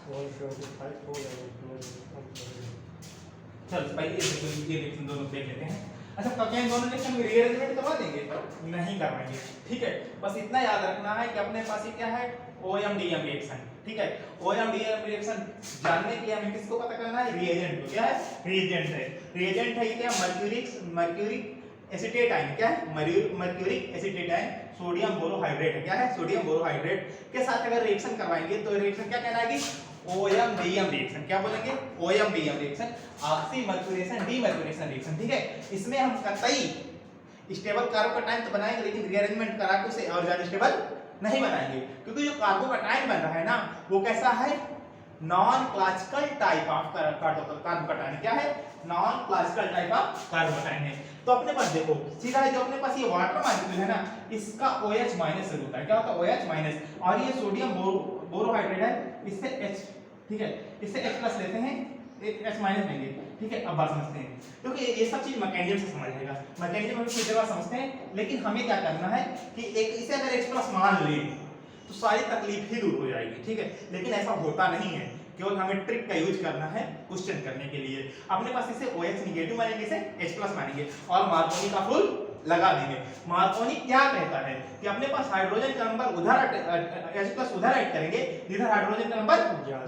175 हो जाएगा। चल पहले ये रिएक्शन दोनों देख लेते हैं। अच्छा क्या इन दोनों रिएक्शन में रीअरेंजमेंट करवा देंगे? नहीं करवाएंगे। ठीक है, बस इतना याद रखना है कि अपने पास ये क्या है, OM-DM रिएक्शन। ठीक है, OM-DM रिएक्शन जानने के लिए हमें किसको पता करना है, रिएजेंट को। क्या है, रिएजेंट है। रिएजेंट है ये क्या, मर्क्यूरिक एसीटेट आयन। क्या है, mercuric acetate ion sodium borohydride है। क्या है, सोडियम बोरोहाइड्रेट के साथ अगर रिएक्शन करवाएंगे तो रिएक्शन क्या कहलाएगी, OM-DM रिएक्शन। क्या बोलेंगे, OM-DM reaction, oxymercuration demercuration reaction. ठीक है, इसमें हम कतई स्टेबल कार्बोकैटायन तो बनाएंगे, लेकिन रीअरेंजमेंट करा के उसे और ज्यादा स्टेबल नहीं बनाएंगे, क्योंकि जो कार्बोकैटायन बन रहा है ना, वो कैसा है, non classical type of carbocation. क्या है, non classical type of carbocation है। तो अपने पास देखो सीधा है, जो अपने पास ये वाटर मॉलिक्यूल है ना, इसका OH माइनस से होता है। क्या होता है, OH माइनस। और ये सोडियम बोरोहाइड्रेट है, इससे H, ठीक है, इससे H प्लस लेते हैं, H माइनस लेंगे। ठीक है, अब बात समझते हैं, क्योंकि ये सब चीज मैकेनिज्म से समझ आएगा। मैकेनिज्म हम कुछ जगह समझते हैं, लेकिन हमें क्या करना है कि एक इसे अगर H प्लस मान लें तो सारी तकलीफ ही दूर हो जाएगी। ठीक है, लेकिन ऐसा होता नहीं है, केवल हमें ट्रिक का यूज करना है क्वेश्चन करने के लिए। अपने पास इसे OH निगेटिव मानेंगे, इसे H प्लस मानेंगे और मार्कोनी का फुल लगा देंगे। मार्कोनी क्या कहता है कि अपने पास हाइड्रोजन का नंबर उधर H प्लस उधर ऐड करेंगे जिधर हाइड्रोजन का नंबर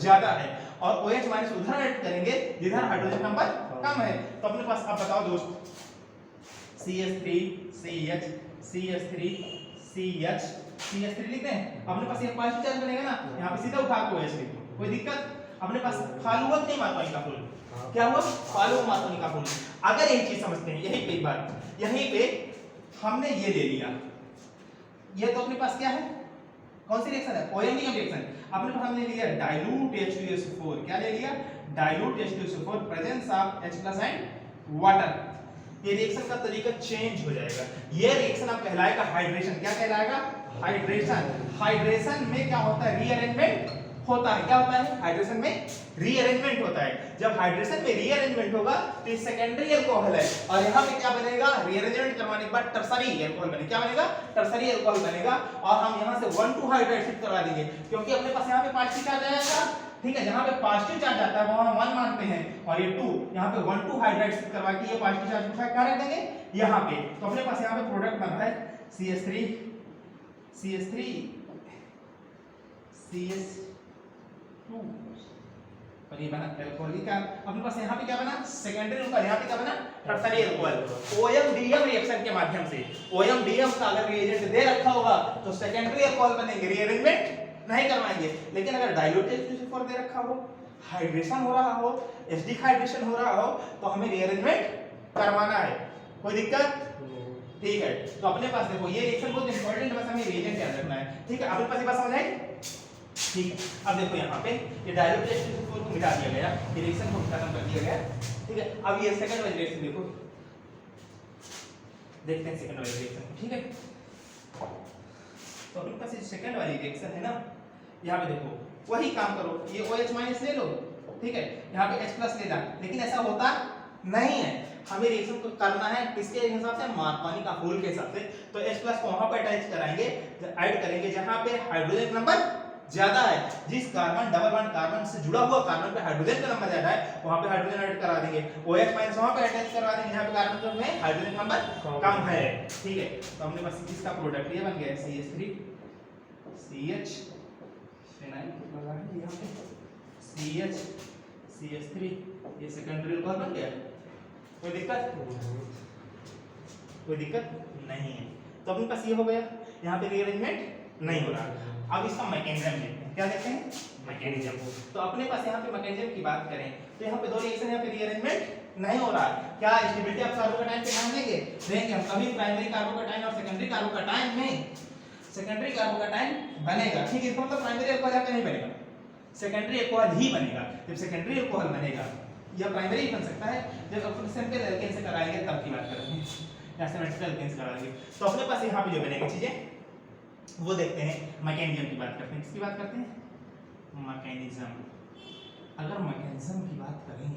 ज्यादा है, और OH माइनस उधर ऐड करेंगे जिधर हाइड्रोजन का नंबर कम है। तो अपने पास अब बताओ दोस्त, CH3 CH CH3 CH CH3 लिखते हैं। अपने पास ये पॉजिटिव चार्ज बनेगा ना, यहाँ पे सीधा उठा के OH लिख दो, कोई दिक्कत? अपने पास फालू हुआ नहीं मार्कोनी का फुल, क्या हुआ, फालू मार्कोनी का फुल। अगर एक चीज समझते हैं, यही पे एक बात, यहीं पे हमने ये ले लिया, ये तो अपने पास क्या है, कौन सी रिएक्शन है, OM-DM रिएक्शन। अपने पास हमने लिया डाइल्यूट H2SO4। क्या ले लिया, dilute H2SO4 presence of H plus and water. ये रिएक्शन का तरीका चेंज हो जाएगा। ये रिएक्शन अब कहलाएगा हाइड्रेशन। क्या कहलाएगा, हाइड्रेशन। हाइड्रेशन में क्या होता है, रीअरेंजमेंट होता है। क्या होता है, हाइड्रेशन में रीअरेंजमेंट होता है। जब हाइड्रेशन में रीअरेंजमेंट होगा तो ये सेकेंडरी अल्कोहल है, और यहाँ पे क्या बनेगा, रीअरेंजमेंट करवाने के बाद टर्सरी अल्कोहल बनेगा। क्या बनेगा, टर्सरी अल्कोहल बनेगा। और हम यहाँ से 1,2 हाइड्राइड शिफ्ट करवा देंगे, क्योंकि अपने पास यहाँ पे पॉजिटिव चार्ज आएगा। ठीक है, जहाँ पे पॉजिटिव चार्ज आता है वहां 1 मानते हैं, और ये 2, यहाँ पे 1,2 हाइड्राइड शिफ्ट करवा के ये पॉजिटिव चार्ज को कहां रख देंगे, यहाँ पे। तो अपने पास यहाँ पे प्रोडक्ट बन रहा है CH3 CH3 CH2, और ये बना अल्कोहल का। अपने पास यहाँ पे क्या बना, सेकेंडरी अल्कोहल, यहाँ पे क्या बना, टर्सरी अल्कोहल। OM-DM रिएक्शन के माध्यम से, OM-DM का अगर रिएजेंट दे रखा होगा तो सेकेंडरी अल्कोहल बनेंगे, रीअरेंजमेंट नहीं करवाएंगे। लेकिन अगर डाइल्यूट H2SO4 दे रखा हो, हाइड्रेशन हो रहा हो, एसिडिक हाइड्रेशन हो रहा हो, तो हमें रीअरेंजमेंट करवाना है। कोई दिक्कत? ठीक है, तो अपने पास देखो ये रिएक्शन बहुत इंपॉर्टेंट है, बस हमें रिएजेंट याद रखना है। ठीक है, अपने पास ये बात समझ आई? ठीक है, अब देखो यहाँ पे ये डाइल्यूट H2SO4 को मिटा दिया गया, ये रिएक्शन को खत्म कर दिया गया। ठीक है, अब ये सेकंड वाली रिएक्शन देखो, देखते हैं सेकंड वाली रिएक्शन। ठीक है, तो अपने पास ये सेकंड वाली रिएक्शन है ना, यहाँ पे देखो वही काम करो, ये OH माइनस ले लो। ठीक है, यहाँ पे H प्लस लेना, लेकिन ऐसा होता नहीं है। हमें रिएक्शन को करना है किसके हिसाब से, मार्कोनी का फूल के हिसाब से। तो H प्लस को वहां पर अटैच कराएंगे, ऐड करेंगे जहां पे हाइड्रोजन नंबर ज्यादा है। जिस कार्बन डबल बॉन्ड कार्बन से जुड़ा हुआ कार्बन पे हाइड्रोजन का नंबर ज्यादा है, वहां पे हाइड्रोजन ऐड करा देंगे। OH माइनस वहां पे अटैच करवा देंगे जहां पे कार्बन में हाइड्रोजन नंबर कम है। ठीक है, तो हमने बस इसका प्रोडक्ट ये बन गया CH3 CH फिनाइल लगा है यहाँ पे CH CH3, ये सेकेंडरी अल्कोहल बन गया। कोई दिक्कत? कोई दिक्कत नहीं है। तो अपने पास ये हो गया, यहाँ पे रीअरेंजमेंट नहीं हो रहा। अब इसका मैकेनिज्म देखते हैं, क्या देखते हैं, मैकेनिज्म। तो अपने पास यहाँ पे मैकेनिज्म की बात करें तो यहाँ पे दो रिएक्शन, यहाँ पे रीअरेंजमेंट नहीं हो रहा। क्या स्टेबिलिटी ऑफ कार्बोकैटायन पे ध्यान देंगे? देंगे हम। कभी प्राइमरी कार्बोकैटायन और सेकेंडरी कार्बोकैटायन में सेकेंडरी कार्बोकैटायन बनेगा। ठीक है, इसका मतलब प्राइमरी अल्कोहल नहीं बनेगा, सेकेंडरी अल्कोहल ही बनेगा। जब सेकेंडरी अल्कोहल बनेगा या प्राइमरी बन सकता है, जब अपन सिंपल एल्केन से कराएंगे तब की बात करेंगे, या सिमेट्रिकल एल्केन से कराएंगे। तो अपने पास यहाँ पे जो बनेगी चीजें वो देखते हैं, मैकेनिज्म की बात करते हैं। किसकी बात करते हैं, मैकेनिज्म। अगर मैकेनिज्म की बात करें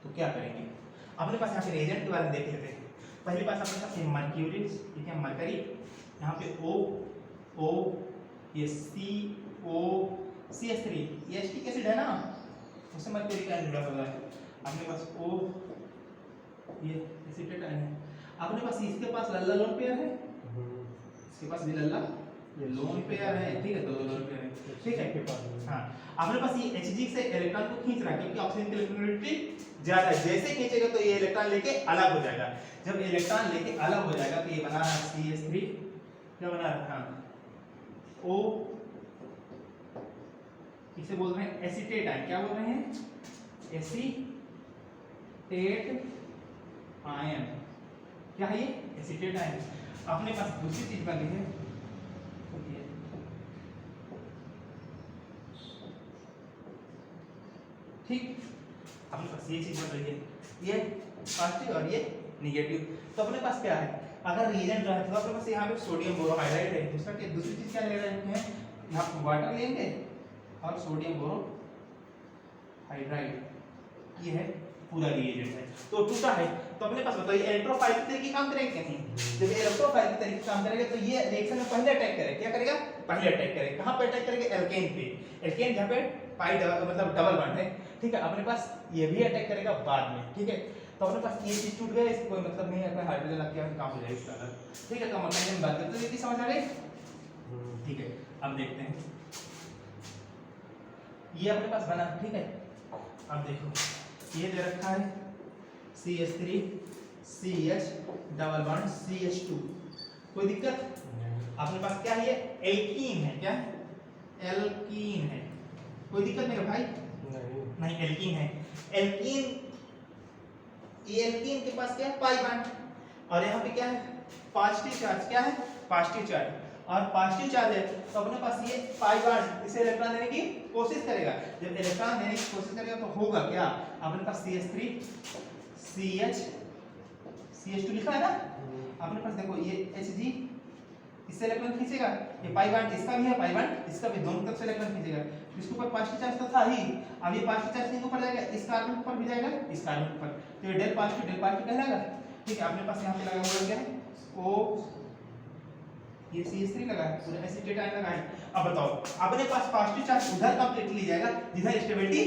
तो क्या करेंगे, अपने पास यहाँ पे रिएजेंट के बारे में देख लेते हैं। पहली बात अपने पास मर्क्यूरी, ठीक है, मरकरी, यहाँ पे O O, ये CO CH3 ये एसिटिक एसिड है ना, उससे मर्क्यूरी का आयन जुड़ा हुआ है। अपने पास O ये एसिटेट आयन है। अपने पास इसके पास लल्ला लोन पेयर है, इसके पास भी लल्ला लोन पेयर है, ठीक है, दो लोन पेयर है, ठीक है। हाँ, अपने पास ये Hg से इलेक्ट्रॉन को खींच रहा है क्योंकि ऑक्सीजन की इलेक्ट्रोनेगेटिविटी ज्यादा है। जैसे खींचेगा तो ये इलेक्ट्रॉन लेके अलग हो जाएगा। जब इलेक्ट्रॉन लेके अलग हो जाएगा तो ये बना रहा है CH3, क्या बना रहा है O, इसे बोल रहे हैं एसीटेट आयन। क्या बोल रहे हैं? Acetate ion. क्या है ये? Acetate ion. अपने पास दूसरी चीज बनी है, ठीक, अपने पास ये चीज बन रही है, ये पॉजिटिव और ये नेगेटिव। तो अपने पास क्या है, अगर रिएजेंट रहा है तो अपने पास यहाँ पे सोडियम बोरोहाइड्राइड है। दूसरा क्या, दूसरी चीज क्या ले रहे हैं, यहाँ पे वाटर लेंगे और सोडियम बोरोहाइड्राइड, ये है पूरा रिएजेंट है। तो टूटा है तो अपने पास बताइए इलेक्ट्रोफाइल के तरीके काम करेंगे कि नहीं? जब इलेक्ट्रोफाइल के तरीके काम करेगा तो ये रिएक्शन में पहले अटैक करेगा। क्या करेगा? पहले अटैक करेगा। कहां पे अटैक करेगा? एल्केन पे। एल्केन जहां पे पाई मतलब डबल बॉन्ड है, ठीक है। अपने पास ये भी अटैक करेगा बाद में, ठीक है। तो अपने पास ये चीज टूट गया, इसका कोई मतलब नहीं है, अपने हाइड्रोजन लग गया काम हो जाएगा इसका अलग, ठीक है। तो मैकेनिज्म बात करते हैं, समझ आ गई? ठीक है, अब देखते हैं ये अपने पास बना, ठीक है। अब देखो ये दे रखा है CH3 CH double bond CH2, कोई दिक्कत? अपने पास क्या है, ये एल्कीन है। क्या है? एल्कीन है, कोई दिक्कत मेरे भाई? नहीं, एल्कीन है। एल्कीन, ये एल्कीन के पास क्या है? पाई बॉन्ड, और यहाँ पे क्या है? Positive charge. क्या है? पॉजिटिव चार्ज, और पॉजिटिव चार्ज है तो अपने पास ये पाई बॉन्ड इसे इलेक्ट्रॉन देने की कोशिश करेगा। जब इलेक्ट्रॉन देने की कोशिश करेगा तो होगा क्या? अपने पास CH3 CH CH2 लिखा है ना, अपने पास देखो ये Hg, इससे इलेक्ट्रॉन खींचेगा, ये पाई बॉन्ड इसका भी है, पाई बॉन्ड इसका भी, दोनों तरफ से इलेक्ट्रॉन खींचेगा। इसके ऊपर पॉजिटिव चार्ज तो था ही, अब ये पॉजिटिव चार्ज किसके ऊपर जाएगा? इस कार्बन के ऊपर भी जाएगा, इस कार्बन के ऊपर, तो ये डेल पॉजिटिव कहलाएगा, ठीक है। अपने पास यहाँ पे लगा हुआ क्या है? O, ये CH3 लगा है, पूरा एसिटेट आयन लगा है। अब बताओ, अपने पास पॉजिटिव चार्ज उधर कंप्लीटली जाएगा जिधर स्टेबिलिटी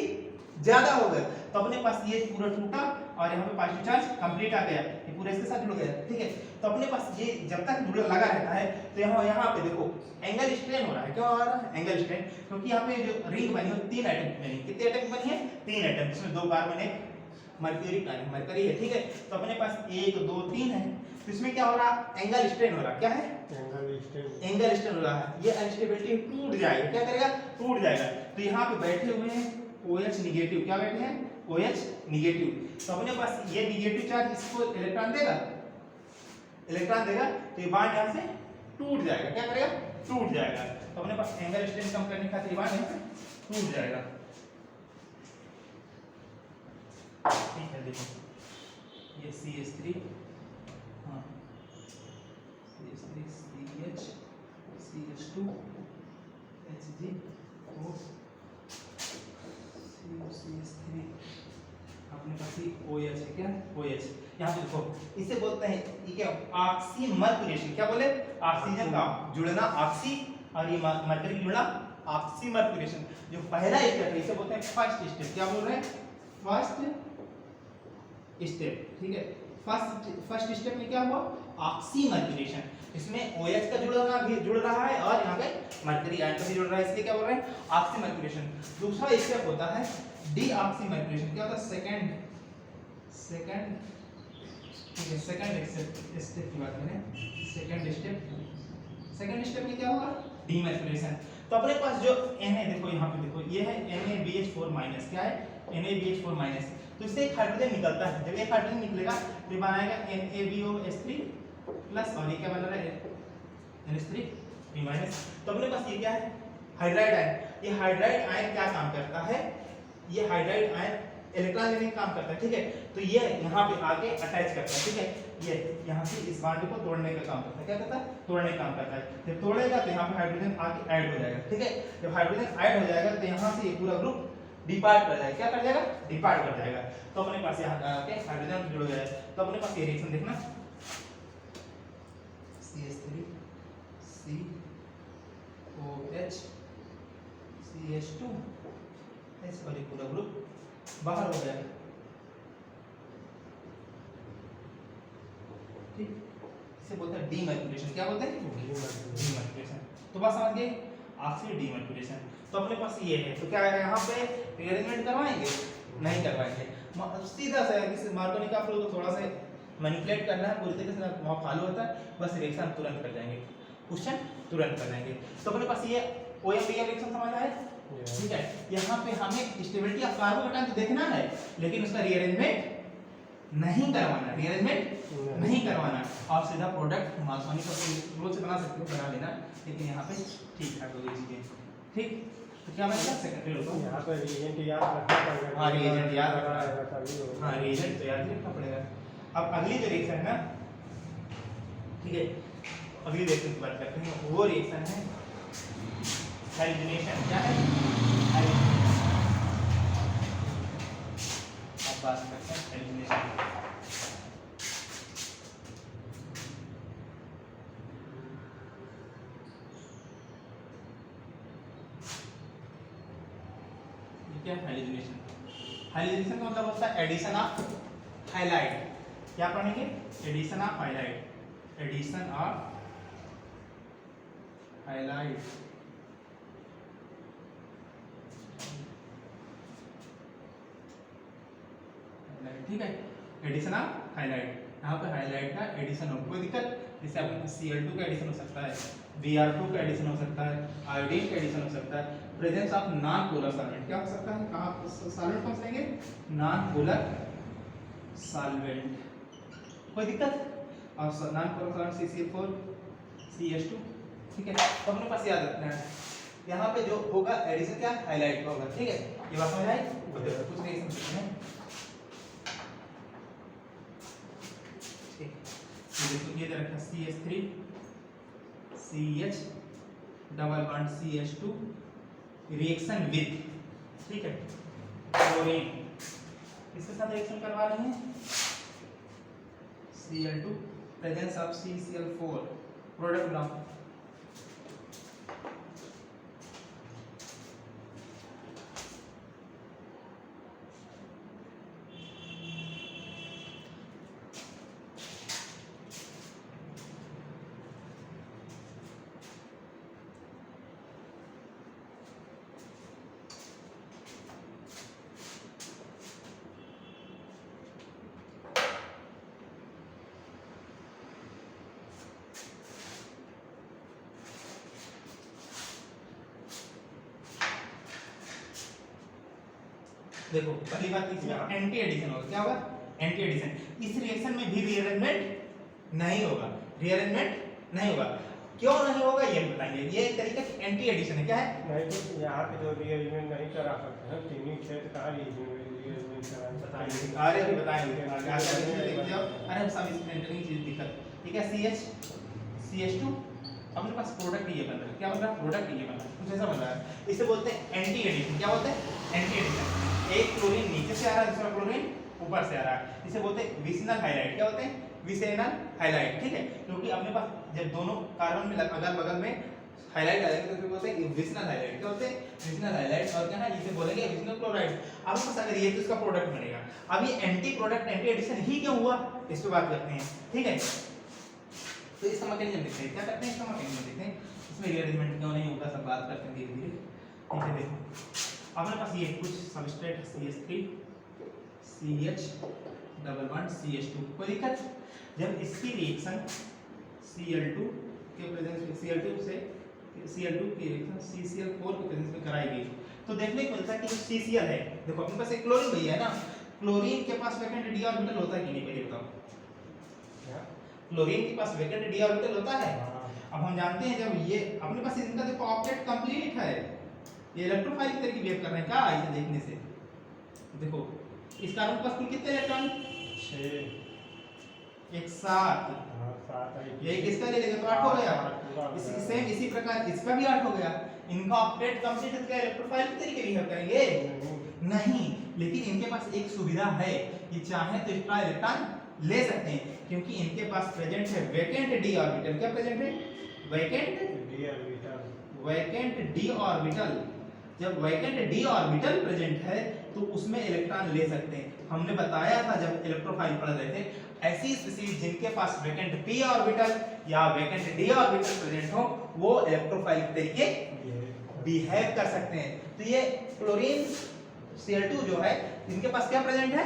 ज्यादा होगा, तो अपने पास ये पूरा टूटा और यहाँ पे पॉजिटिव चार्ज कंप्लीट आ गया, ये पूरा इसके साथ जुड़ गया, ठीक है। तो अपने पास ये जब तक जुड़ा लगा रहता है तो यहाँ पे देखो एंगल स्ट्रेन हो रहा है। क्यों हो रहा है एंगल स्ट्रेन? क्योंकि यहाँ पे जो रिंग बनी है 3 एटम की बनी। कितने एटम बनी है? 3 एटम, जिसमें 2 कार्बन है, मर्क्यूरी का मरकरी है, ठीक है। तो अपने पास 1 2 3 है, तो इसमें क्या हो रहा है? एंगल स्ट्रेन हो रहा है। क्या है? एंगल स्ट्रेन हो रहा है। ये अनस्टेबिलिटी टूट जाएगा, क्या करेगा? टूट जाएगा। तो यहाँ पे बैठे हुए हैं OH निगेटिव, क्या बैठे हैं? OH negative. तो अपने पास ये निगेटिव चार्ज इसको इलेक्ट्रॉन देगा, तो ये बॉन्ड यहाँ से टूट जाएगा। क्या करेगा? टूट जाएगा। तो अपने पास एंगल स्ट्रेन कम करने खातिर बॉन्ड यहाँ से टूट जाएगा, ठीक है। देखो ये CH3, हाँ CH3 CH CH2 Hg O CH3, अपने पास ही OH है। क्या? OH। यहाँ पे देखो इसे बोलते हैं, ये क्या? ऑक्सीमर्क्यूरेशन। क्या बोले? ऑक्सीजन का जुड़ना ऑक्सी, और ये मरकरी जुड़ना ऑक्सीमर्क्यूरेशन। जो पहला स्टेप है इसे बोलते हैं फर्स्ट स्टेप। क्या बोल रहे हैं? फर्स्ट स्टेप, ठीक है। फर्स्ट स्टेप में क्या हुआ? ऑक्सीमर्क्यूरेशन। इसमें OH का जुड़ रहा है और यहाँ पे मरकरी आयन का भी जुड़ रहा है, इसलिए क्या बोल रहे हैं? ऑक्सीमर्क्यूरेशन। दूसरा स्टेप होता है डीऑक्सीमर्क्यूरेशन। क्या होता है? सेकंड, ठीक है, सेकंड स्टेप की बात करें, सेकंड स्टेप में क्या होगा? डीमर्क्यूरेशन। तो अपने पास जो Na, देखो यहाँ पे देखो ये है NaBH4-। क्या है? NaBH4-। तो इससे एक हाइड्रोजन निकलता है। जब एक हाइड्रोजन निकलेगा तो ये बनाएगा NaBOH3+, और ये क्या बन रहा है? NH3B-। तो अपने पास ये क्या है? Hydride ion. ये हाइड्राइड आयन क्या काम करता है? ये हाइड्राइड आयन इलेक्ट्रॉन लेने का काम करता है, ठीक है। तो ये यहाँ पे आके अटैच करता है, ठीक है। ये यहाँ से इस बॉन्ड को तोड़ने का काम करता है। क्या करता है? तोड़ने का काम करता है। जब तोड़ेगा तो यहाँ पे हाइड्रोजन आके ऐड हो जाएगा, ठीक है। जब हाइड्रोजन ऐड हो जाएगा तो यहाँ से ये पूरा ग्रुप डिपार्ट कर जाएगा। क्या कर जाएगा? डिपार्ट कर जाएगा। तो अपने पास यहाँ आके हाइड्रोजन जुड़ गया है। तो अपने पास ये रिएक्शन देखना, CH3 COH CH2 और ये पूरा ग्रुप बाहर हो गया। ठीक, इसे बोलते हैं डीमर्क्यूलेशन। क्या बोलते हैं? डीमर्क्यूलेशन। तो बस समझ गए, ऑक्सीजन डीमर्क्यूलेशन। तो अपने पास ये है, तो क्या है यहाँ पे रीअरेंजमेंट करवाएंगे? नहीं करवाएंगे। सीधा सा इस मार्कोनी का फ्लो को थोड़ा सा मैनिपुलेट करना है, पूरी तरीके से वहाँ फॉलो होता है, बस रिएक्शन तुरंत कर जाएंगे, क्वेश्चन तुरंत कर जाएंगे। तो अपने पास ये OM-DM रिएक्शन समझ आया? ठीक है, यहाँ पे हमें स्टेबिलिटी ऑफ कार्बोकेटायन तो देखना है, लेकिन उसका रीअरेंजमेंट नहीं करवाना, रीअरेंजमेंट नहीं करवाना। आप सीधा प्रोडक्ट मार्कोनी का फ्लो से बना सकते हो, बना लेना, लेकिन यहाँ पे ठीक ठाक हो गई चीजें। ठीक, तो क्या बनेगा? सेकेंडरी लो यहाँ पे रिएजेंट याद रखना पड़ेगा। हाँ, रिएजेंट याद रखना है। हाँ, रिएजेंट तो याद रखना पड़ेगा। अब अगली जो रिएक्शन है ना, ठीक है, अगली रिएक्शन की बात करते हैं। वो रिएक्शन है हैलोजिनेशन। क्या है? हैलोजिनेशन। अब बात करते हैं हैलोजिनेशन। क्या हैलोजिनेशन? हैलोजिनेशन का मतलब होता है एडिशन ऑफ हाइलाइट। क्या पढ़ेंगे? Addition of highlight, addition of highlight. ठीक है, एडिशन ऑफ हाइलाइट। यहाँ पे हाइलाइट का एडिशन हो, कोई दिक्कत? जैसे अपन Cl2 का एडिशन हो सकता है, Br2 का एडिशन हो सकता है, आयोडीन का एडिशन हो सकता है, presence of non polar solvent. क्या हो सकता है? कहाँ सॉल्वेंट कौन से लेंगे? नॉन पोलर सॉल्वेंट, कोई दिक्कत? और non polar solvent CCl4 CH2। ठीक है, तो अपने पास याद रखना है, यहाँ पे जो होगा एडिशन क्या? हाइलाइट का होगा। ठीक है, ये बात समझ आई? कुछ नहीं समझते हैं। ये दे रखा CH3 CH double bond CH2 reaction with, ठीक है, क्लोरीन। इसके साथ रिएक्शन करवा रहे हैं Cl2 presence of CCl4, product बनाओ। देखो पहली बात इसमें एंटी एडिशन होगा। क्या होगा? Anti addition. इस रिएक्शन में भी रीअरेंजमेंट नहीं होगा, रीअरेंजमेंट नहीं होगा। क्यों नहीं होगा ये बताएंगे। ये एक तरीके की एंटी एडिशन है। क्या है? नहीं तो यहाँ पे जो रीअरेंजमेंट नहीं करा सकते हैं, तीनों क्षेत्र का रीअरेंजमेंट बताएंगे। अरे भी बताएंगे, अरे सब इसमें इंटरेस्टिंग चीज दिक्कत। ठीक है, CH2 अपने पास प्रोडक्ट ये बन रहा है। क्या बन रहा है? प्रोडक्ट ये बन रहा है, कुछ ऐसा बन रहा है। इसे बोलते हैं एंटी एडिशन। क्या बोलते हैं? Anti addition. एक क्लोरीन नीचे से आ रहा है, दूसरा क्लोरीन ऊपर से आ रहा है, इसे बोलते हैं विसिनल हाइलाइट। क्या होते हैं? Vicinal highlight. ठीक है, क्योंकि अपने पास जब दोनों कार्बन में अगल बगल में हाइलाइट आ जाएंगे तो बोलते हैं विसिनल हाइलाइट। क्या होते हैं? Vicinal highlight. और क्या है? इसे बोलेंगे विसिनल क्लोराइड। अब बस अगर ये तो इसका प्रोडक्ट बनेगा। अब ये एंटी प्रोडक्ट एंटी एडिशन ही क्यों हुआ, इस पे बात करते हैं। ठीक है, तो इसका मैकेनिज्म देखते हैं। क्या करते हैं? इसका मैकेनिज्म देखते हैं, इसमें रीअरेंजमेंट क्यों नहीं होगा, सब बात करते हैं धीरे धीरे। ठीक है, देखो अपने पास ये कुछ substrate CH3 CH double bond CH2, कोई दिक्कत? जब इसकी रिएक्शन Cl2 के प्रेजेंस में Cl2 से Cl2 की रिएक्शन CCl4 के प्रेजेंस में कराई गई, तो देखने को मिलता है कि जो CCl है, देखो अपने पास एक क्लोरीन भैया है ना, क्लोरीन के पास वैकेंट d ऑर्बिटल होता है कि नहीं, पहले बताओ। क्लोरीन के पास वैकेंट d ऑर्बिटल होता है। अब हम जानते हैं जब ये अपने पास इनका देखो ऑब्जेक्ट कंप्लीट है, ये इलेक्ट्रोफाइल की तरह बिहेव कर रहे हैं। क्या इसे देखने से देखो, इस कार्बन के पास कुल कितने इलेक्ट्रॉन? 6, एक 7, ये किसका ले लेगा तो 8 हो गया। इसी सेम इसी प्रकार इसका भी 8 हो गया। इनका ऑब्जेक्ट कंप्लीट है, क्या इलेक्ट्रोफाइल की तरीके बिहेव करेंगे? नहीं, लेकिन इनके पास एक सुविधा है, ये चाहे तो एक्स्ट्रा इलेक्ट्रॉन ले सकते हैं, क्योंकि इनके पास प्रेजेंट है वैकेंट d ऑर्बिटल। क्या प्रेजेंट है? Vacant d orbital. जब वैकेंट d ऑर्बिटल प्रेजेंट है तो उसमें इलेक्ट्रॉन ले सकते हैं। हमने बताया था जब इलेक्ट्रोफाइल पढ़ रहे थे, ऐसी स्पीशीज जिनके पास वैकेंट p ऑर्बिटल या वैकेंट d ऑर्बिटल प्रेजेंट हो वो इलेक्ट्रोफाइल के तरीके बिहेव कर सकते हैं। तो ये क्लोरीन Cl2 जो है इनके पास क्या प्रेजेंट है,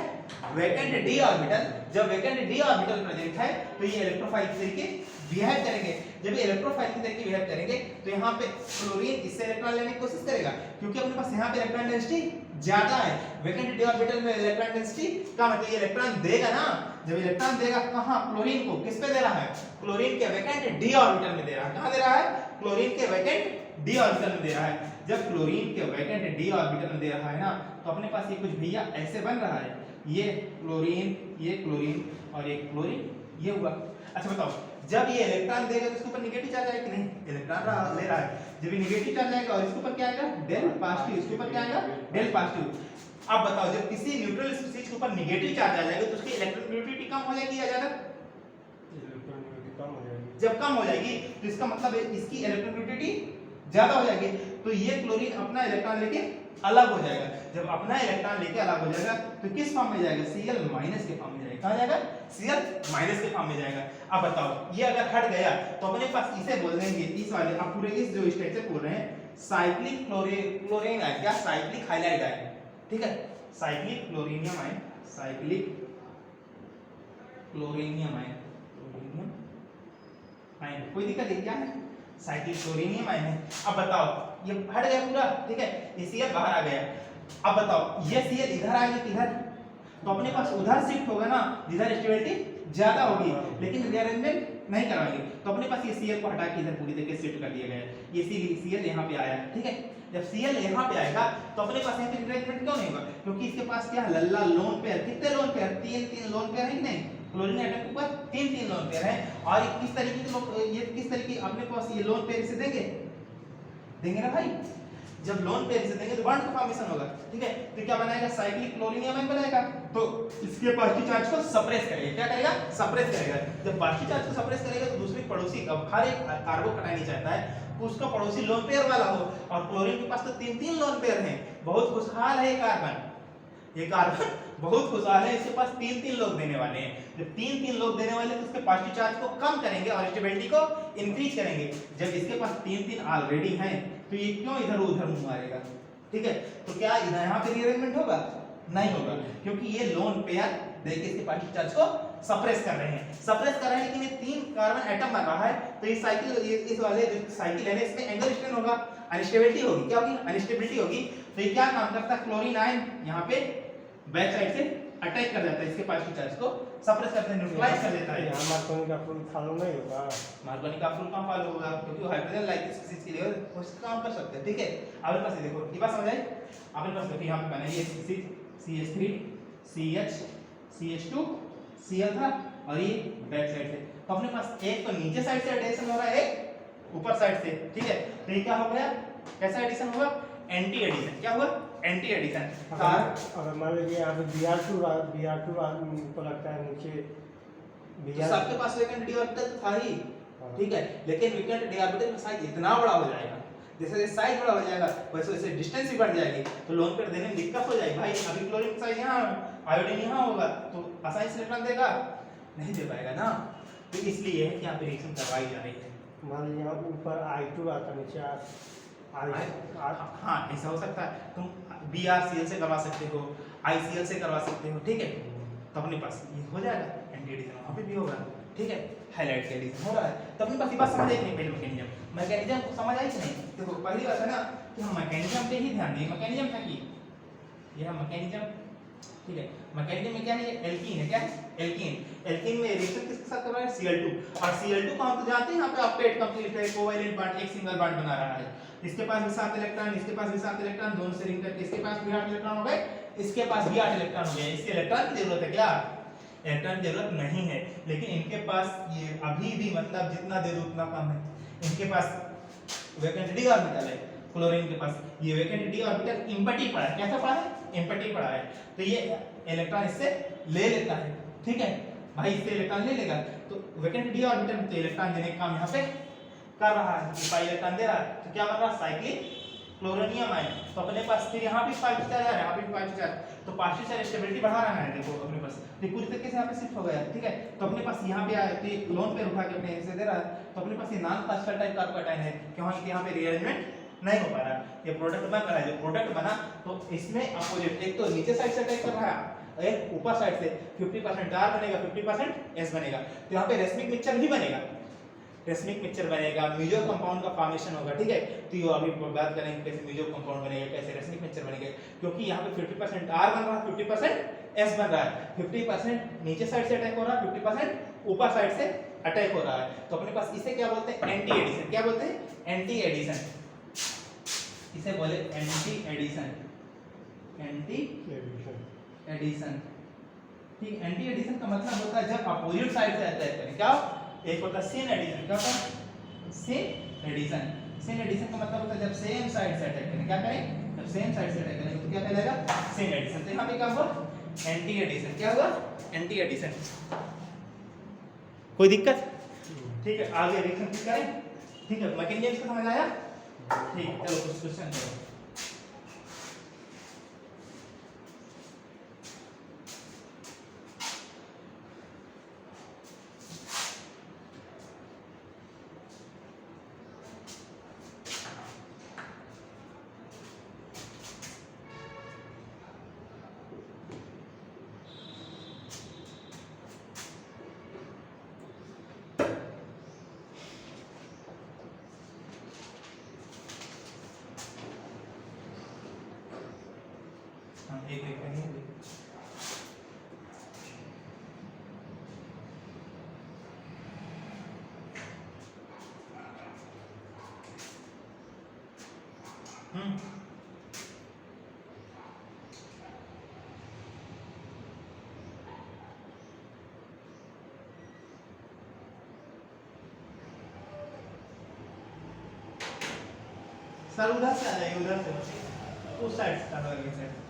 वैकेंट d ऑर्बिटल। जब वैकेंट d ऑर्बिटल प्रेजेंट है तो ये इलेक्ट्रोफाइल के तरीके बिहेव करेंगे। जब ये इलेक्ट्रोफाइल के तरीके बिहेव करेंगे तो यहाँ पे क्लोरीन इससे इलेक्ट्रॉन लेने की कोशिश करेगा, क्योंकि अपने पास यहाँ पे इलेक्ट्रॉन डेंसिटी ज्यादा है। वैकेंट d ऑर्बिटल में इलेक्ट्रॉन डेंसिटी कम है, तो ये इलेक्ट्रॉन देगा ना। जब इलेक्ट्रॉन देगा कहाँ, क्लोरीन को। किस पे दे रहा है, क्लोरीन के वैकेंट d ऑर्बिटल में दे रहा है। कहाँ दे रहा है, क्लोरीन के वैकेंट d ऑर्बिटल में दे रहा है। जब क्लोरीन के वैकेंट d ऑर्बिटल में दे रहा है ना, तो अपने पास ये कुछ भैया ऐसे बन रहा है, ये क्लोरीन और ये क्लोरीन, ये हुआ। अच्छा बताओ, जब ये इलेक्ट्रॉन देगा तो इसके ऊपर नेगेटिव चार्ज आएगा कि नहीं, इलेक्ट्रॉन ले रहा है। जब ये नेगेटिव चार्ज आएगा और इसके ऊपर क्या आएगा, डेल पॉजिटिव, इसके ऊपर क्या आएगा, डेल पॉजिटिव। अब बताओ, जब किसी न्यूट्रल स्पीशीज के ऊपर नेगेटिव चार्ज आ जाएगा तो उसकी इलेक्ट्रोनेगेटिविटी कम हो जाएगी या ज्यादा, जब कम हो जाएगी तो इसका मतलब इसकी इलेक्ट्रोनेगेटिविटी ज्यादा हो जाएगी। तो ये क्लोरीन अपना इलेक्ट्रॉन लेके अलग हो जाएगा। जब अपना इलेक्ट्रॉन लेके अलग हो जाएगा तो किस फॉर्म में जाएगा, Cl माइनस के फॉर्म में जाएगा। कहां जाएगा, Cl माइनस के फॉर्म में जाएगा। अब बताओ, ये अगर हट गया तो अपने पास इसे बोल देंगे, इस वाले आप पूरे इस जो स्ट्रक्चर बोल रहे हैं साइक्लिक क्लोरीन है क्या, साइक्लिक हाइलाइड है, ठीक है, साइक्लिक क्लोरीनियम आयन, साइक्लिक क्लोरीनियम आयन, कोई दिक्कत है क्या है, साइक्लिक क्लोरीनियम आयन है। अब बताओ, ये हट गया पूरा, ठीक है, ये Cl बाहर आ गया। अब बताओ, ये Cl इधर आएगा किधर, तो अपने पास उधर शिफ्ट होगा ना जिधर स्टेबिलिटी ज्यादा होगी, लेकिन रीअरेंजमेंट नहीं करवाएंगे। तो अपने पास ये Cl को हटा के इधर पूरी तरीके से शिफ्ट कर दिया गया है। ये Cl यहाँ पे आया, ठीक है। जब Cl यहाँ पे आएगा तो अपने पास यहाँ पे रीअरेंजमेंट क्यों नहीं होगा, क्योंकि इसके पास क्या लल्ला लोन पेयर, कितने लोन पेयर, तीन लोन पेयर है कि नहीं, क्लोरीन एटम के ऊपर तीन लोन पेयर है। और किस तरीके के ये किस तरीके अपने पास ये लोन पेयर से देंगे ना भाई, जब लोन पेयर से देंगे तो बॉन्ड का फॉर्मेशन होगा, ठीक है। तो क्या बनाएगा, साइक्लिक क्लोरीनियम आयन बनाएगा, तो इसके पॉजिटिव चार्ज को सप्रेस करेगा। क्या करेगा, सप्रेस करेगा। जब पॉजिटिव चार्ज को सप्रेस करेगा तो दूसरी पड़ोसी का हर एक कार्बोकैटायन चाहता है उसका पड़ोसी लोन पेयर वाला हो, और क्लोरीन के पास तो तीन लोन पेयर हैं। बहुत खुशहाल है ये कार्बन बहुत खुशहाल है, इसके पास तीन लोग देने वाले हैं। जब तीन लोग देने वाले हैं तो उसके पॉजिटिव चार्ज को कम करेंगे और स्टेबिलिटी को इंक्रीज करेंगे। जब इसके पास तीन ऑलरेडी हैं तो ये क्यों इधर उधर मुंह मारेगा, ठीक है। तो क्या यहाँ पे रीअरेंजमेंट होगा, नहीं होगा, क्योंकि ये लोन पेयर देखिए इसके पॉजिटिव चार्ज को सप्रेस कर रहे हैं, लेकिन ये 3 कार्बन एटम बन रहा है। तो ये साइकिल, इस वाले जो साइकिल है इसमें एंगल स्ट्रेन होगा, अनस्टेबिलिटी होगी। क्या होगी, अनस्टेबिलिटी होगी। तो ये क्या काम करता है, क्लोरीन आयन यहाँ पे बैक साइड से अटैक कर जाता है, इसके पॉजिटिव चार्ज को सप्रेस करता है, न्यूट्रलाइज कर देता है। यहाँ मार्कोनी का फुल फॉलो नहीं होगा, मार्कोनी का फुल काम फॉलो होगा, क्योंकि वो हाइड्रोजन लाइक स्पीशीज के लिए उसका काम कर सकते हैं, ठीक है। अब पास देखो, ये बात समझ आई। अब पास देखो यहाँ पे बनाइए CH3 CH CH2 Cl था, और ये बैक साइड से। तो अपने पास एक तो नीचे साइड से एडिशन हो रहा है, एक ऊपर साइड से, ठीक है। तो ये क्या हो गया, कैसा एडिशन होगा, एंटी एडिशन। क्या हुआ, एंटी एडिशन। अगर मान लीजिए यहाँ पे Br2 को लगता है नीचे, तो सबके पास वैकेंट d ऑर्बिटल था ही, ठीक है, लेकिन वैकेंट d ऑर्बिटल का साइज इतना बड़ा हो जाएगा, जैसे साइज बड़ा हो जाएगा वैसे वैसे डिस्टेंस भी बढ़ जाएगी, तो लोन पेयर देने में दिक्कत हो जाएगी भाई। अभी क्लोरीन का साइज यहाँ, आयोडीन यहाँ होगा, तो आसानी से इलेक्ट्रॉन देगा नहीं दे पाएगा ना। तो इसलिए है कि यहाँ पे रिएक्शन करवाई जा रही है। मान लीजिए ऊपर I2 आता, नीचे हाँ ऐसा हो सकता है, तुम BrCl से करवा सकते हो, ICl से करवा सकते हो, ठीक है। तो अपने पास ये हो जाएगा, एंटी एडिशन वहाँ पे भी होगा, ठीक है। हाइलाइट के एडिशन हो रहा है। तो अपने पास ये बात समझ आई नहीं, पहले मैकेनिज्म को समझ आई कि नहीं। देखो पहली बात है ना कि हम मैकेनिज्म पे ही ध्यान दें। मैकेनिज्म था कि यह मैकेनिज्म, ठीक है। मैकेनिज्म में क्या है, एल्कीन है, क्या है, एल्कीन में रिएक्शन किसके साथ कर रहा है, Cl2। और Cl2 को हम तो जानते हैं यहाँ पे ऑक्टेट कंप्लीट है, कोवैलेंट बॉन्ड, एक सिंगल बॉन्ड बना रहा है। इसके पास भी 7 इलेक्ट्रॉन, इसके पास भी 7 इलेक्ट्रॉन, दोनों से रिंग करके इसके पास भी 8 इलेक्ट्रॉन हो गए, इसके पास भी 8 इलेक्ट्रॉन हो गए। इसके इलेक्ट्रॉन की जरूरत है क्या, इलेक्ट्रॉन की जरूरत नहीं है, लेकिन इनके पास ये अभी भी मतलब जितना दे दो उतना कम है। इनके पास वैकेंट d ऑर्बिटल है, क्लोरीन के पास ये वैकेंट d ऑर्बिटल एम्प्टी पड़ा है। कैसा पड़ा है, एम्प्टी पड़ा है। तो ये इलेक्ट्रॉन इससे ले लेता है, ठीक है भाई, इससे इलेक्ट्रॉन ले लेगा। तो वैकेंट d ऑर्बिटल तो इलेक्ट्रॉन देने का काम यहाँ पे कर रहा है, पाई इलेक्ट्रॉन दे रहा है। तो क्या बन रहा है, साइक्लिक क्लोरोनियम आयन, तो अपने पास फिर यहाँ भी 5 चार्ज आ रहा है, यहाँ भी 5 चार्ज, तो पार्शियल चार्ज स्टेबिलिटी बढ़ा रहा है। देखो अपने पास ये पूरी तरीके से यहाँ पे शिफ्ट हो गया, ठीक है। तो अपने पास यहाँ पे आया तो लोन पेयर उठा के अपने ऐसे दे रहा है, तो अपने पास ये नॉन क्लस्टर टाइप कार्बोकेटाइन है, क्यों है कि यहाँ पे रीअरेंजमेंट नहीं हो पा रहा, ये प्रोडक्ट बन रहा है। जो प्रोडक्ट बना तो इसमें अपोजिट, एक तो नीचे साइड से अटैक कर रहा है, एक ऊपर साइड से 50% R बनेगा, 50% S बनेगा, तो यहाँ पे रेसमिक मिक्सचर भी बनेगा, रेसमिक मिक्सचर बनेगा, म्यूजो कंपाउंड का फॉर्मेशन होगा, ठीक है। तो ये अभी बात करेंगे कैसे म्यूजो कंपाउंड बनेगा, कैसे रेसमिक मिक्सचर बनेगा, क्योंकि यहाँ पे 50% R बन रहा है, 50% S बन रहा है, 50% नीचे साइड से अटैक हो रहा है, 50% ऊपर साइड से अटैक हो रहा है। तो अपने पास इसे क्या बोलते हैं, एंटी एडिशन। क्या बोलते हैं, एंटी एडिशन, इसे बोले एंटी एडिशन, एंटी एडिशन, ठीक। एंटी एडिशन का मतलब होता है जब अपोजिट साइड से अटैक करें, क्या एक होता है सिन एडिशन, क्या होता है सिन एडिशन। सिन एडिशन का मतलब होता है जब सेम साइड से अटैक करें, क्या करें, जब सेम साइड से अटैक करें तो क्या कहलाएगा, सिन एडिशन। तो यहाँ पे क्या हुआ, एंटी एडिशन, क्या हुआ, एंटी एडिशन। कोई दिक्कत, ठीक है। आगे रिएक्शन ठीक करें, ठीक है। मैकेनिज्म को समझ आया, ठीक। चलो कुछ क्वेश्चन करो। एक करेंगे। सर उधर से आ जाइए, उधर से उस साइड से आ जाइए साइड।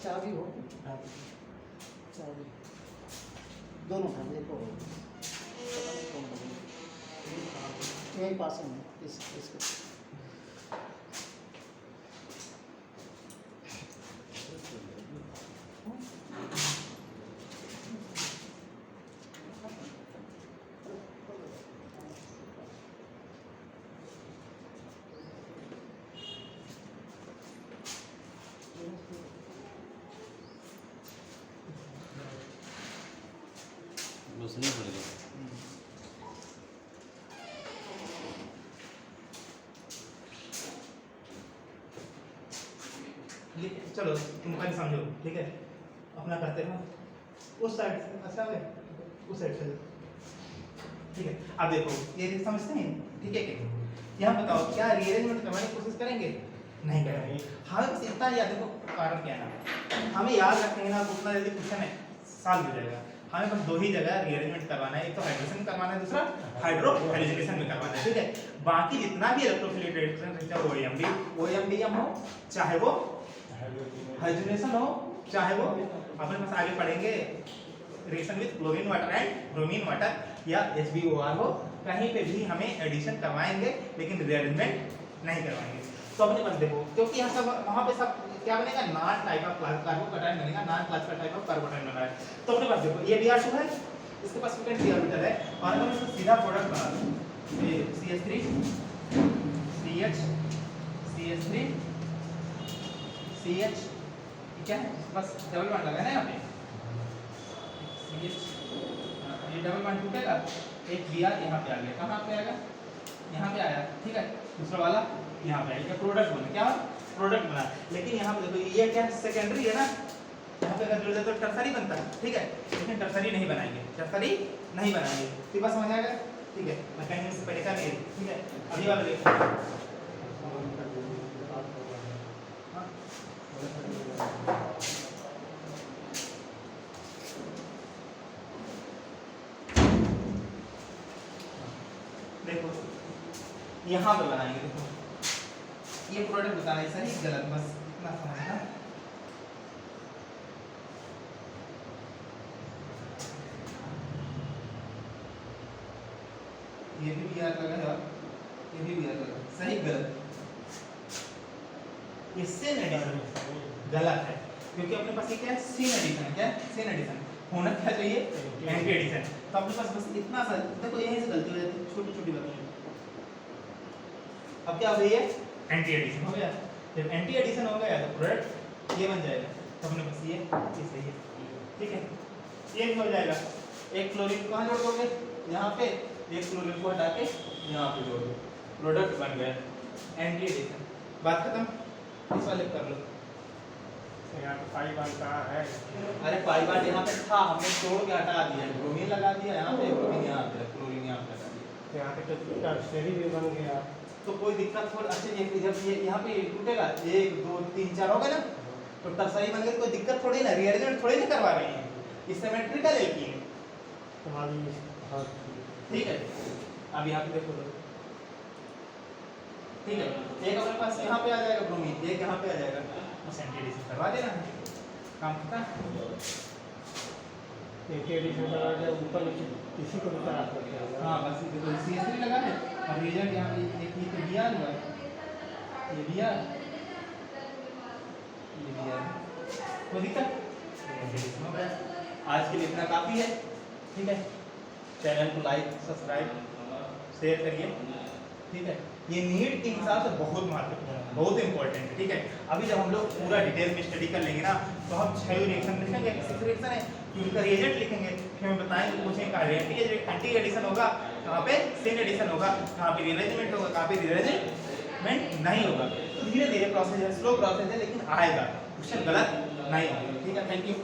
चाबी हो, चाबी दोनों था, देखो यही पास में इसके नहीं पड़ेगा। चलो तुम पहले समझो, ठीक है, अपना करते रहो। उस साइड से अच्छा है, उस साइड से, ठीक है। अब देखो ये समझते हैं, ठीक है। यहाँ बताओ क्या रीअरेंजमेंट करवाने की कोशिश करेंगे, नहीं करेंगे। हमें बस इतना याद देखो, कारण क्या है ना, हमें याद रखेंगे ना, उतना जल्दी क्वेश्चन है सॉल्व हो जाएगा। हमें बस दो ही जगह रीअरेंजमेंट करवाना है, एक तो हाइड्रोजन करवाना है, दूसरा हाइड्रो हाइड्रोजनेशन में करवाना है, ठीक है। बाकी जितना भी इलेक्ट्रोफिलिक रिएक्शन चाहे वो ओएमडीएम हो, चाहे वो हाइड्रोजनेशन हो, चाहे वो अपन बस आगे पढ़ेंगे reaction with chlorine water and bromine water या HBOR हो, कहीं पे भी हमें एडिशन करवाएंगे लेकिन रीअरेंजमेंट नहीं करवाएंगे। तो अपने पास देखो, क्योंकि यहाँ सब वहाँ पे सब क्या बनेगा, नॉन टाइप ऑफ कार्बोकेटाइन बनेगा, non classical type of carbocation बना है। तो अपने पास देखो ये Br2 है, इसके पास फ्रीक्वेंट p ऑर्बिटल है, और हम इसको सीधा प्रोडक्ट बना दें, ये CH3 CH CH3 CH, क्या है, बस डबल बॉन्ड लगा है ना यहाँ पे, CH, ये डबल बॉन्ड टूटेगा, एक Br यहाँ पे आ गया, कहाँ पे आएगा, यहाँ पे आया, ठीक है। दूसरा वाला यहाँ पे आएगा, प्रोडक्ट बना, क्या प्रोडक्ट बना। लेकिन यहाँ पे देखो ये क्या सेकेंडरी है ना, यहाँ पे अगर जुड़ जाए तो टर्सरी बनता है, ठीक है, लेकिन टर्सरी नहीं बनाएंगे, टर्सरी नहीं बनाएंगे, तो बस समझ आएगा, ठीक है। मैकेनिज्म से पहले का नहीं, ठीक है। अभी वाला देखो, यहाँ पे बनाएंगे। देखो ये प्रोडक्ट बताना है सही गलत, बस इतना समझना। ये भी BR लगा है, ये भी BR लगा है, सही गलत। ये सेन एडिशन गलत है, क्योंकि अपने पास ये क्या है, सेन एडिशन है। क्या है? Syn addition. होना क्या चाहिए? Anti addition. तो अपने पास बस इतना सा, देखो यहीं से गलती हो जाती है, छोटी छोटी बातों में। अब क्या हो गई है? एंटी एडिशन हो गया। जब एंटी एडिशन हो गया तो प्रोडक्ट ये बन जाएगा। तो अपने पास ये सही है, ठीक है। ये भी हो जाएगा। एक क्लोरीन कहाँ जोड़ दोगे? यहाँ पे। एक क्लोरीन को हटा के यहाँ पे जोड़ दो, प्रोडक्ट बन गया एंटी एडिशन। बात खत्म। इस वाले कर लो। यहाँ पे पाई बांध कहाँ है? अरे पाई बांड यहाँ पे था, हमने तोड़ के हटा दिया, ब्रोमीन लगा दिया यहाँ पे, ब्रोमीन यहाँ पे, क्लोरीन यहाँ पे लगा दिया। यहाँ पे तो टर्शरी भी बन गया। तो कोई दिक्कत थोड़ी। अच्छा ये जब ये यहाँ पे टूटेगा 1 2 3 4 होगा ना, तो टर्सरी बन गई, कोई दिक्कत थोड़ी ना, रीअरेंजमेंट थोड़ी ना करवा रही है, ये सिमेट्रिकल है कि तुम्हारी हाँ ठीक है। अब यहाँ पे देखो तो ठीक है, एक अपने पास यहाँ पे आ जाएगा ब्रोमीन, एक यहाँ पे आ जाएगा, बस एंटी एडिशन करवा देना है, काम खत्म। एंटी एडिशन करा के ऊपर नीचे किसी को भी करा सकते हैं। हाँ बस देखो CH3 लगा है और रिएजेंट यहाँ पे एक ये तो BR हुआ है, ये BR, ये BR, कोई दिक्कत? आज के लिए इतना काफ़ी है, ठीक है। चैनल को लाइक सब्सक्राइब शेयर करिए, ठीक है। ये नीट के हिसाब से बहुत महत्वपूर्ण है, बहुत इंपॉर्टेंट है, ठीक है। अभी जब हम लोग पूरा डिटेल में स्टडी कर लेंगे ना, तो हम 6 रिएक्शन लिखेंगे, 6 रिएक्शन है, उनका रिएजेंट लिखेंगे, फिर हम बताएंगे, पूछेंगे कहाँ एंटी एडिशन होगा, कहाँ पे सेन एडिशन होगा, कहाँ पे रीअरेंजमेंट होगा, कहाँ पे रीअरेंजमेंट नहीं होगा। तो धीरे धीरे प्रोसेस है, स्लो प्रोसेस है, लेकिन आएगा, क्वेश्चन गलत नहीं होगा, ठीक है। Thank you.